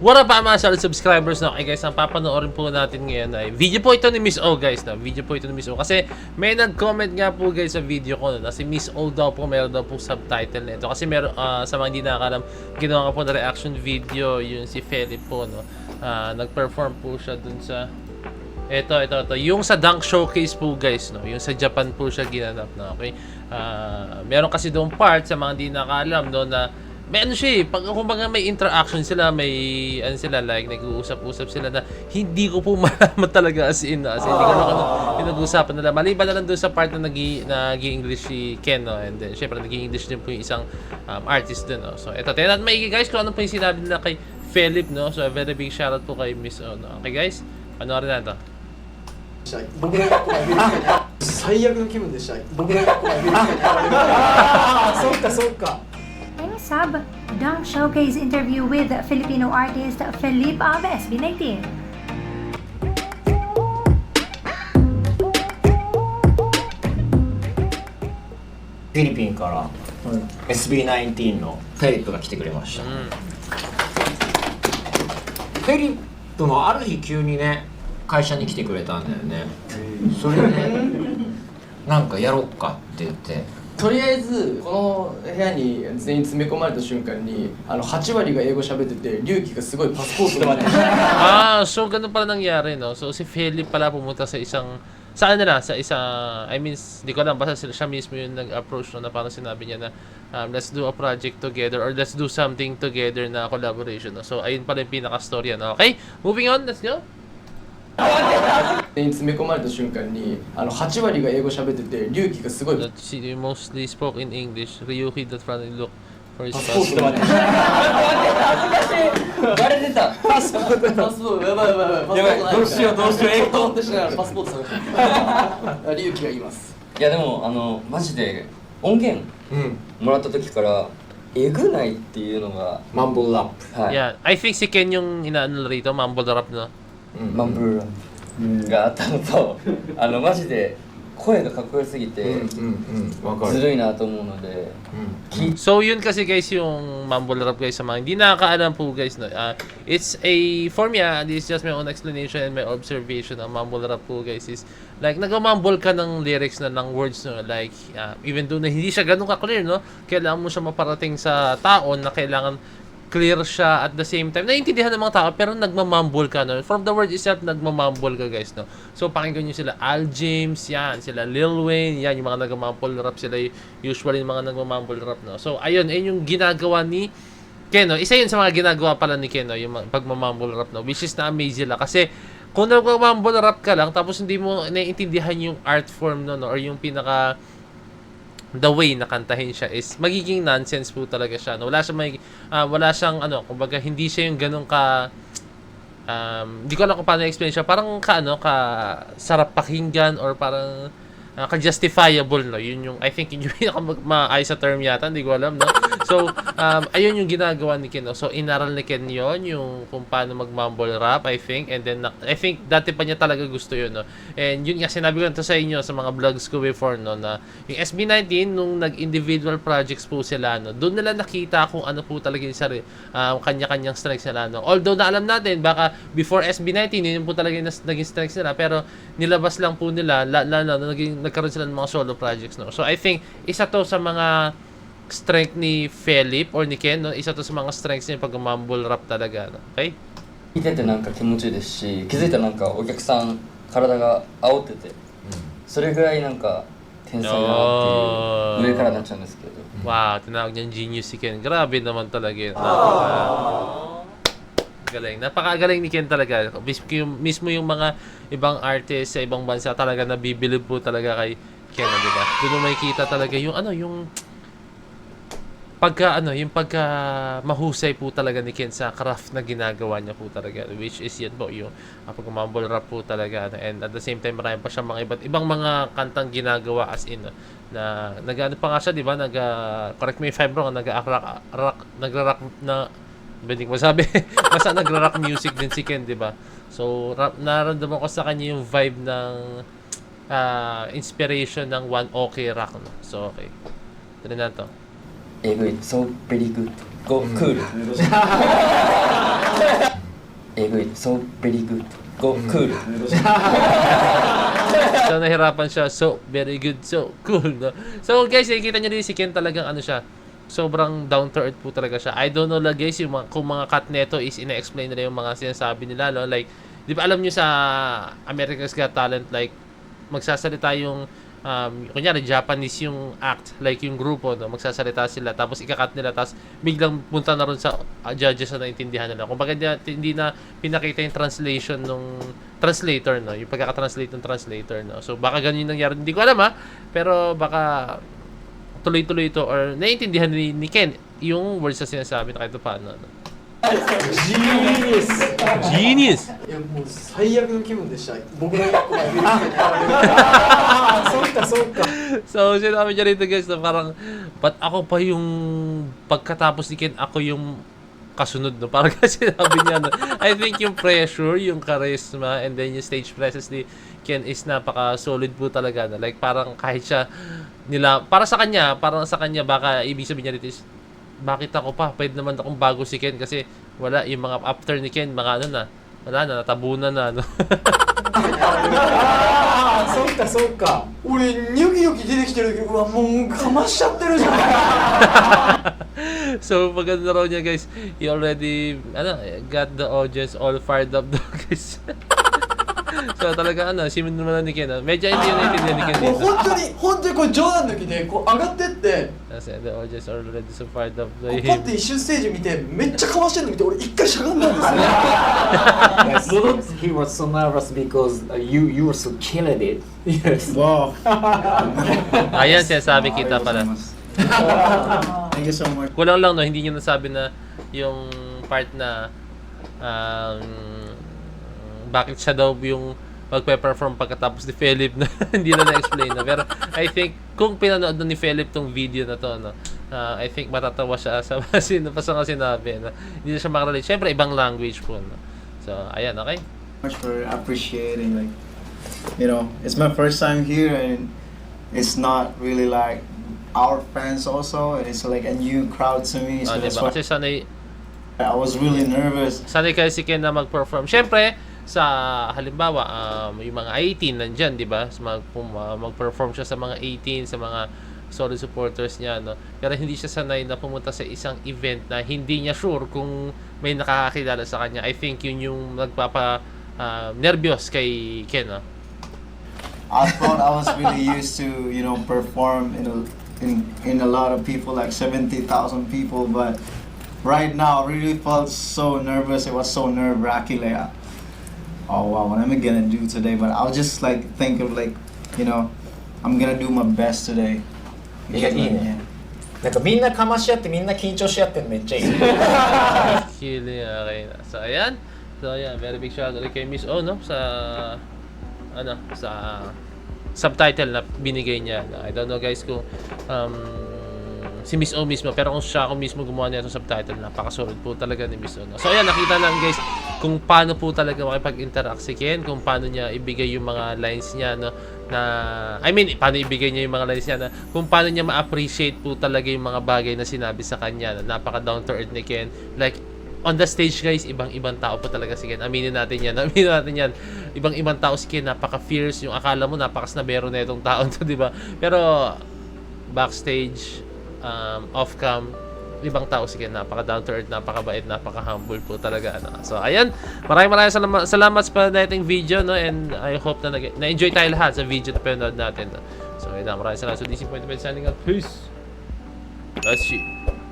What up mga solid subscribers na? Okay guys, ang papanoorin po natin ngayon ay video po ito ni Miss O guys. Video po ito ni Miss O kasi may nag-comment nga po guys sa video ko na si Miss O daw po meron daw po subtitle na ito. Kasi meron sa mga hindi nakakalam, ginawa ko po na reaction video yung si Philip po, no. Nag-perform po siya dun sa ito. Yung sa Dunk Showcase po guys, no. Yung sa Japan po siya ginanap na, okay. Meron kasi doon part sa mga hindi nakakalam, no, na may ano siya pag kumbaga may interaction sila, may ano sila, like nag-uusap-usap sila na hindi ko po malaman talaga as in hindi ko lang pinag-uusapan nila. Maliban na lang doon sa part na nag-i-English si Ken, no? And then syempre nag-i-English din po yung isang artist din, no? So eto, tingnan natin maigi guys kung ano po yung sinabi nila kay Philip, no? So a very big shoutout po kay Miss O, no? Okay guys, panoorin na ito. 僕の学校がアメリカに最悪の気分でした。僕の学校がアメリカにああ、そっかそっか。 Sub, Dunk Showcase interview with Filipino artist Felipe of SB19. フィリピンから SB19 のフェリップが来てくれました、フェリップもある日急にね会社に来てくれたんだよね。それでなんかやろっかって言って、とりあえずこの部屋に全員詰め込まれた瞬間に8割が英語喋ってて龍樹がすごいパスポートでSo ganun pala nangyari, no? So si Philip pala pumunta sa isang I mean, di ko alam, basta siya mismo yung nag-approach, no, na parang sinabi niya na let's do a project together or let's do something together na collaboration, no? So ayun pala yung pinaka-storya, no? Okay, moving on, let's go. 全員詰め込まれた瞬間に8割が英語喋ってて龍樹がすごい She mostly spoke in English. Ryuki that finally looked for his パスポートで passport. バレてたパスポートやばいどうしよう英語ってしながらパスポートされて龍樹が言います。いやでもマジで音源もらった時からえぐないっていうのがマンボラップ、はい、 Yeah, I think si Ken yung inaano rito, mumble rap, no? マンブルーがあったのとマジで声がかっこよすぎてずるいなと思うので、So yun kasi guys yung mumble rap guys sa mga hindi nakakaalam po guys, no. It's a for me, this is just my own explanation and my observation. Ang mumble rap po guys is like nagmamumble ka ng lyrics na ng words, no, like even though na hindi siya ganun ka-clear, no, kailangan mo siya maparating sa tao na kailangan clear siya at the same time. Naiintindihan ng mga tao pero nagmamumble ka, no? From the word itself, nagmamumble ka guys, no? So pakinggan nyo sila Al James, yan, sila Lil Wayne, yan, yung mga nagmamumble rap, sila usually yung mga nagmamumble rap, no? So ayun, yung ginagawa ni Ken, no? Isa yun sa mga ginagawa pala ni Ken, no? Yung pagmamumble rap, no? Which is na-amaze sila kasi kung nagmamumble rap ka lang tapos hindi mo naiintindihan yung art form, no? Or yung pinaka the way na kantahin siya is magiging nonsense po talaga siya, no? Wala siyang kumbaga hindi siya yung ganun ka hindi ko alam kung paano i-explain siya, parang ka sarap pakinggan or parang ka-justifiable, no? Yun yung I think yun yung maayos sa term yata, hindi ko alam, no? So ayun yung ginagawa ni Ken, no? So inaral ni Ken yun yung kung paano mag-mumble rap, I think, and then I think dati pa niya talaga gusto yun, no? And yun nga sinabi ko na to sa inyo sa mga vlogs ko before, no, na yung SB19 nung nag-individual projects po sila, no, doon nila nakita kung ano po talaga yung kanya-kanyang strengths nila, no? Although na alam natin baka before SB19 yun po talaga yung naging strengths nila, pero nilabas lang po nila nagkaroon sila ng mga solo projects, no? So I think isa to sa mga strength ni Philip or ni Ken, no? Isa to sa mga strengths niya pag mumble rap talaga, no? Okay? 見ててなんか気持ちいいですし、気づいたらなんかお客さん体が煽ってて、それぐらいなんか天才だなっていう上からなっちゃうんですけど。 Wow, tinawag niyang genius si Ken. Grabe naman talaga yun. Napakagaling ni Ken talaga. Mismo yung mga ibang artist sa ibang bansa talaga nabibilib po talaga kay Ken, di ba? Doon mo makikita talaga yung yung pagka mahusay po talaga ni Ken sa craft na ginagawa niya po talaga, which is yan po yung pag-mumble rap po talaga, and at the same time marami pa siyang mga iba't ibang mga kantang ginagawa as in, na nag-ano pa nga siya, di ba, correct me if I'm wrong, nagra-rock na hindi ko masabi basta nagra-rock music din si Ken, di ba? So nararamdaman ko sa kanya yung vibe ng inspiration ng One OK Rock, no? So okay, ito na to. えぐい、so very good, go cool good, so very good. Go cool. So nahirapan siya. So very good. So cool, no? So guys, nakikita niyo din si Ken talagang ano siya. Sobrang down to earth po talaga siya. I don't know lang guys yung mga, kung mga cut neto is ina-explain nila yung mga sinasabi nila, no? Like, di ba alam niyo sa America's Got Talent, like magsasalita yung kunyari Japanese yung act, like yung grupo, no? Magsasalita sila tapos ika-cut nila tapos biglang punta na ron sa judges na naintindihan nila. Kung bakit hindi na pinakita yung translation nung translator, no? Yung pagkaka-translate ng translator, no? So baka ganun yung nangyari. Hindi ko alam pero baka tuloy-tuloy ito or naiintindihan ni Ken yung words na sinasabi na kahit paano, no? Genius! Genius! いやもう最悪の気分でした僕の1個前見る人にああそうかそうか So, sinabi niya rito guys na parang, ba't ako pa yung pagkatapos ni Ken, ako yung kasunod, no? Parang kasi sinabi niya, no? I think yung pressure, yung charisma, and then yung stage presence ni Ken is napaka-solid po talaga, no? Like, parang kahit siya parang sa kanya, baka ibig sabihin niya rito is, bakit ako pa? Pwede naman akong bago si Ken kasi wala, yung mga after ni Ken, mga ano na, wala na, natabunan na, no? ああそうかそうか俺ニョキニョキ出てきてるけどうわもうかましちゃってるじゃん So, maganda raw niya guys, he already, got the audience all fired up daw guys. So, talaga simun naman ni Ken, medyo hindi yun naiintindihan ni Ken もう dito. 本当にこれ冗談抜きでこう上がってって Kasi the audience already so fired up こうパッて一瞬ステージ見てめっちゃかましてるの見て俺一回しゃがんだんですよ Yes, he was so nervous because you were so killing it. Yes. Wow Ayan, sinasabi kita pala. Thank you so much Kulang lang, no, hindi niyo nasabi na yung part na bakit siya daw yung magpe-perform pagkatapos ni Philip na hindi na na-explain na. Pero I think kung pinanood na ni Philip tong video na to, no, I think matatawa siya sa nga sinabi, no? Hindi na siya makarelate. Siyempre, ibang language po, no? So, ayan, okay? Much for appreciating, like, you know, it's my first time here and it's not really like our fans also, and it's like a new crowd to me, so that's Diba? why Kasi I was really nervous. sanay kasi si Ken na mag-perform. Siyempre, sa halimbawa, yung mga 18 nandyan, di ba? Mag-perform siya sa mga 18, sa mga solid supporters niya, no? Pero hindi siya sanay na pumunta sa isang event na hindi niya sure kung may nakakakilala sa kanya. I think yun yung nagpapa-nervyos kay Ken, no? I thought I was really used to, you know, perform in a lot of people, like 70,000 people, but right now I really felt so nervous. It was so nerve-wracking, like, oh wow, what am I gonna do today? But I'll just like think of like, you know, I'm gonna do my best today. いやいいね。なんかみんなかまし合ってみんな緊張し合ってるのめっちゃいい。 Killing, okay na. So, ayan. So, ayan. Very big shout out kay Miss O, no? Sa subtitle na binigay niya. I don't know guys kung si Miss O mismo, pero kung siya mismo gumawa niya itong subtitle, napakasolid po talaga ni Miss O, no? So ayan, nakita lang guys kung paano po talaga makipag-interact si Ken, kung paano niya ibigay yung mga lines niya, no? Paano ibigay niya yung mga lines niya, na kung paano niya ma-appreciate po talaga yung mga bagay na sinabi sa kanya, na napaka down to earth ni Ken. Like, on the stage guys, ibang-ibang tao po talaga si Ken. Aminin natin yan. Ibang-ibang tao si Ken, napaka-fierce. Yung akala mo, napaka-snabero na itong taon to, di ba? Pero, backstage, off-cam, ibang tao si Ken. Napaka-down to earth, napaka-bait, napaka-humble po talaga. No? So, ayan. Maraming salamat sa nating video, no? And I hope na na-enjoy tayo lahat sa video na pinanood natin. No? So, ayan na. Maraming salamat. So, DC Point signing out. Peace! That's it.